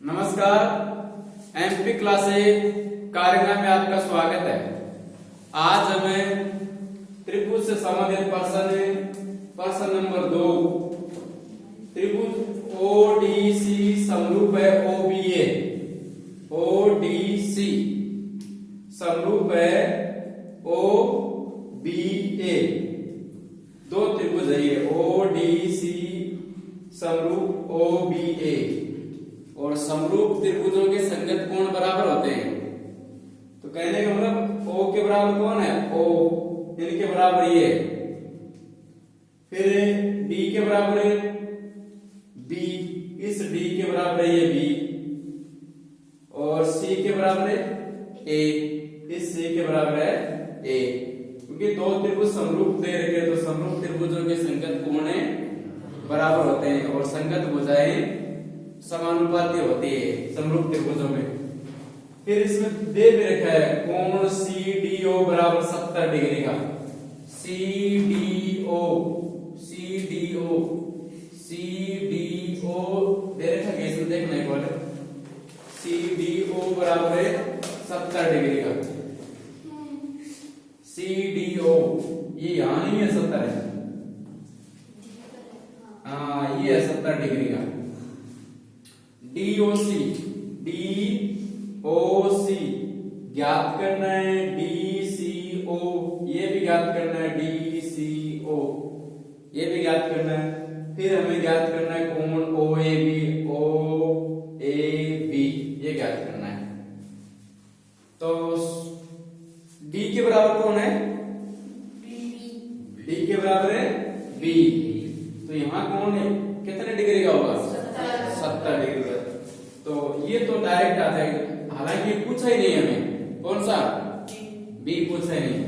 नमस्कार, MP classes कार्यक्रम में आपका स्वागत है। आज हमें त्रिभुज से संबंधित प्रश्न नंबर 2, त्रिभुज ओडीसी समरूप है ओबीए, ओडीसी समरूप है ओबीए। दो त्रिभुज है ये, ओडीसी समरूप ओबीए। और समरूप त्रिभुजों के संगत कोण बराबर होते हैं। तो कहने का मतलब O के बराबर कौन है? O, इनके बराबर ये। फिर D के बराबर है B, इस D के बराबर है ये B। और C के बराबर है A, इस C के बराबर है A। क्योंकि दो त्रिभुज समरूप दे रखे, तो समरूप त्रिभुजों के संगत कोण बराबर होते हैं और संगत भुजाएं समानुपाती होती है समरूप त्रिभुजों में। फिर इसमें दे भी रखा है कोण CDO बराबर 70 डिग्री का। CDO दे रखा है, इसमें देखना एक बार। CDO बराबर है 70 डिग्री का। CDO ये यहां नहीं है, 70 है। हाँ, ये है 70 डिग्री का। DOC ज्ञात करना है। DCO ये भी ज्ञात करना है। DCO ये भी ज्ञात करना है। फिर हमें ज्ञात करना है कोण OAB ये ज्ञात करना है। तो D के बराबर कौन है? D के बराबर है B। तो यहां कौन है, कितने डिग्री का होगा? 70 डिग्री का। तो ये तो डायरेक्ट आ जाएगा, हालांकि पूछा ही नहीं हमें कौन सा, बी पूछा ही नहीं।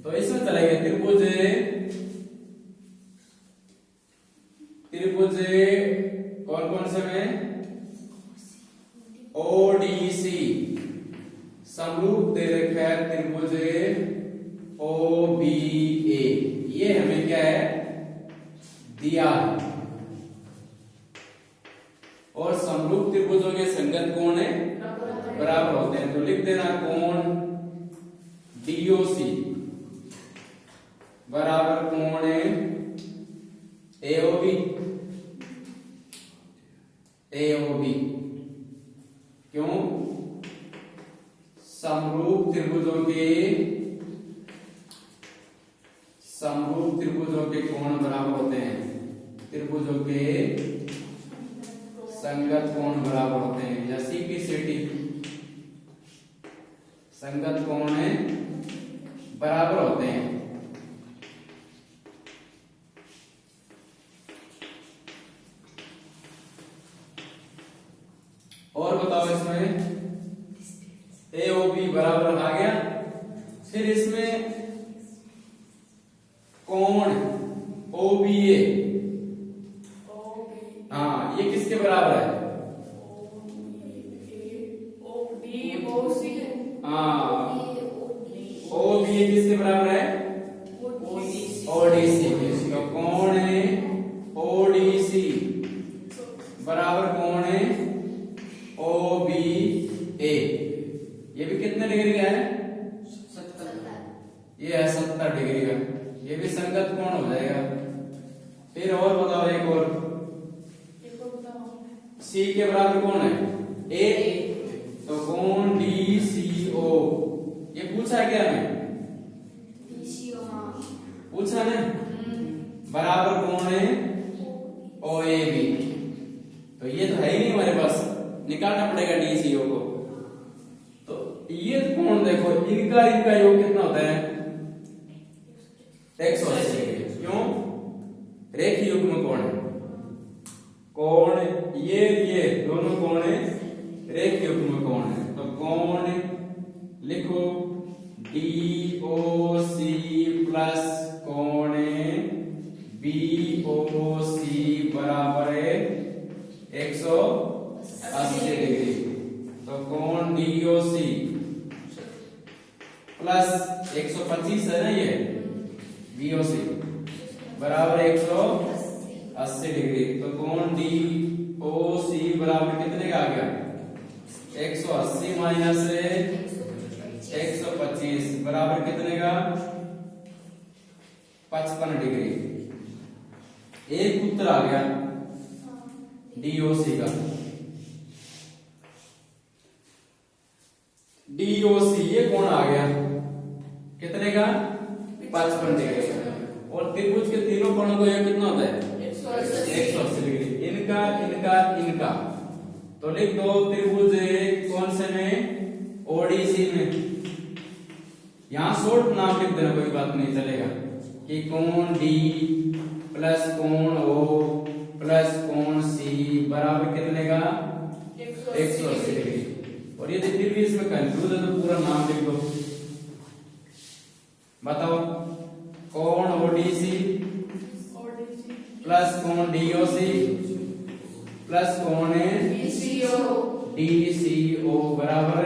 तो इसमें चलेगा त्रिभुज कौन कौन से में? ओडीसी समरूप दे रखा है त्रिभुज ओबीए। ये हमें क्या है दिया है। और समरूप त्रिभुजों के संगत कोण बराबर होते हैं। तो लिख देना कोण DOC बराबर कोण AOB। क्यों? समरूप त्रिभुजों के कोण बराबर होते हैं। त्रिभुजों के संगत कोण बराबर होते हैं। या CPCT संगत कोण बराबर होते हैं। और बताओ, इसमें AOB बराबर आ गया। फिर इसमें कोण OBA, हाँ, ये किसके बराबर है? हाँ, OBA किसके बराबर है? ODC के। तो कोण ODC बराबर कोण OBA। ये भी कितने डिग्री का है? 70। ये है 70 डिग्री का। ये भी संगत कोण हो जाएगा। फिर और बताओ, एक और C के बराबर कौन है? A। तो कोण DCO ये पूछा है क्या हमें? पूछा ना, बराबर कौन है OAB। तो ये तो है ही नहीं हमारे पास, निकालना पड़ेगा DCO को। तो ये कोण देखो, इनका योग कितना होता है? 180 डिग्री। क्यों? रेखीय युग्म कोण है। कोण ये दोनों कोण रेखीय युग्म कोण है। तो कोण लिखो DOC प्लस कोण BOC बराबर है 180 डिग्री। तो कोण DOC प्लस 125 है ना, ये BOC बराबर 180 डिग्री। तो कोण ओ सी बराबर कितने का आ गया 180 माइनस 125 बराबर कितने का 55 डिग्री। एक उत्तर आ गया डीओसी का। डीओसी ये कोण आ गया कितने का 55 डिग्री। और त्रिभुज के तीनों कोणों को यह कितना होता है 180 डिग्री। इनका इनका इनका तो लिख दो त्रिभुज कौन से में ओडीसी में। यहां शॉर्ट नाम लिख देना कोई बात नहीं चलेगा कि कोण डी प्लस कोण ओ प्लस कोण सी बराबर कितने का 180 डिग्री। और यदि फिर भी इसमें कंफ्यूज है तो पूरा नाम लिख दो। बताओ कोण ओडीसी प्लस कोण डीओसी प्लस कोण डीसीओ बराबर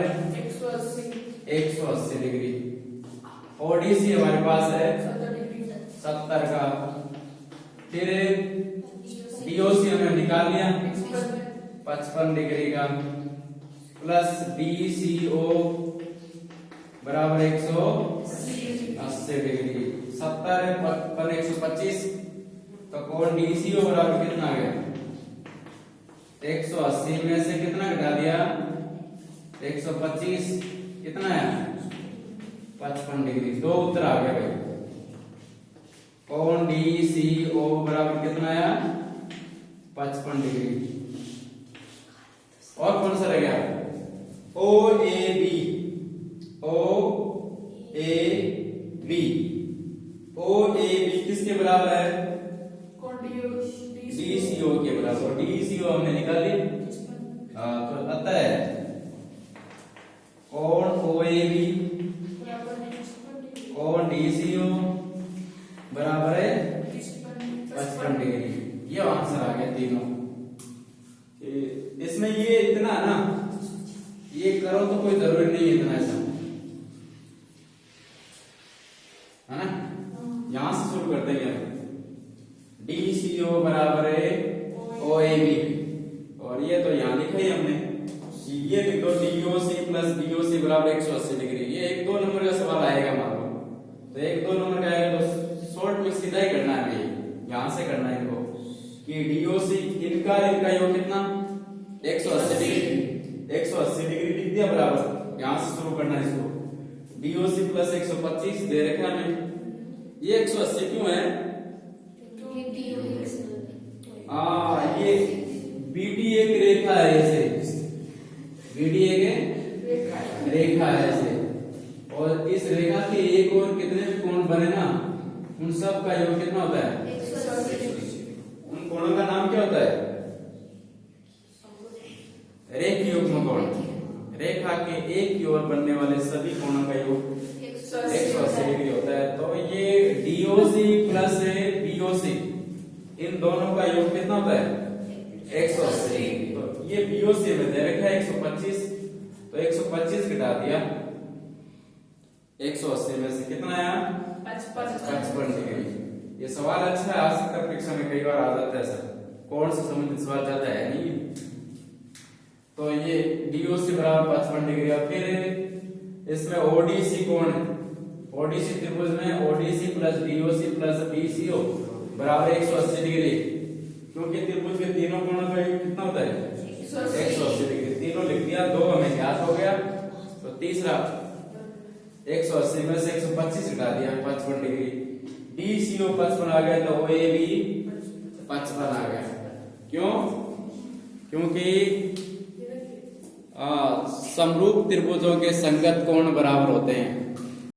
180 डिग्री। ओडीसी हमारे पास है 70 का। फिर डीओसी हमने निकाल लिया 55 डिग्री का प्लस डीसीओ बराबर 180 डिग्री। 70 पर 125 तो कोण डीसीओ बराबर कितना आ गया 180 में से कितना घटा दिया 125 कितना है 55 डिग्री। दो उत्तर आ गया भाई। कोण डीसीओ बराबर कितना आया 55 डिग्री। और कौन सा रह गया ओ A B. O A B किसके बराबर है डीसीओ के बराबर। डीसीओ हमने निकाल ली। तो अतः कोण ओएबी कोण डीसीओ बराबर है 55 डिग्री। ये आंसर आ गया तीनों। इसमें ये इतना ना ये करो तो कोई जरूरी नहीं है इतना ऐसा है ना। यहां से शुरू करते हैं डीसीओ बराबर है ओएबी। और ये तो यहां लिखा ही हमने। ये लिख दो डीओसी प्लस डीओसी बराबर 180 डिग्री। ये 1-2 नंबर का सवाल आएगा मान लो तो 1-2 नंबर का आएगा तो शॉर्ट में सीधा ही करना है। यहां से करना है इनको कि डीओसी इनका योग कितना 180 डिग्री। 180 डिग्री लिख दिया बराबर। यहां से शुरू करना है इसको। डीओसी प्लस 125 दे रखा है। ये 180 क्यों है ये बीडी एक रेखा है ऐसे। बीडी एक रेखा है ऐसे। और इस रेखा के एक और कितने भी कोण बने ना उन सब का योग कितना होता है 180। उन कोणों का नाम क्या होता है रेखीयुग्म कोण। रेखा के एक की ओर बनने वाले सभी कोणों का योग 180 डिग्री होता है। तो ये डीओसी प्लस बीओसी इन दोनों का योग कितना होता है 180 डिग्री। तो ये बीओसी में दे रखा है 125 तो 125 घटा दिया 180 में से कितना आया 55 डिग्री। ये सवाल अच्छा है आ सकता है परीक्षा में कई बार आ जाता है सर। कौन से संबंधित सवाल जाता है नहीं। तो ये डीओसी बराबर 55 डिग्री। और फिर इसमें ओडीसी कोण ओडीसी त्रिभुज में ODC plus DOC plus DCO बराबर 180 डिग्री। क्योंकि त्रिभुज के तीनों कोणों का योग कितना होता है 180 डिग्री। तीनों लिख दिया। दो हमें ज्ञात हो गया तो तीसरा 180 में से 125 घटा दिया 55 डिग्री। डीसीओ 55 आ गया तो ओएबी 55 आ गया। क्यों क्योंकि समरूप त्रिभुजों के संगत कोण बराबर होते हैं।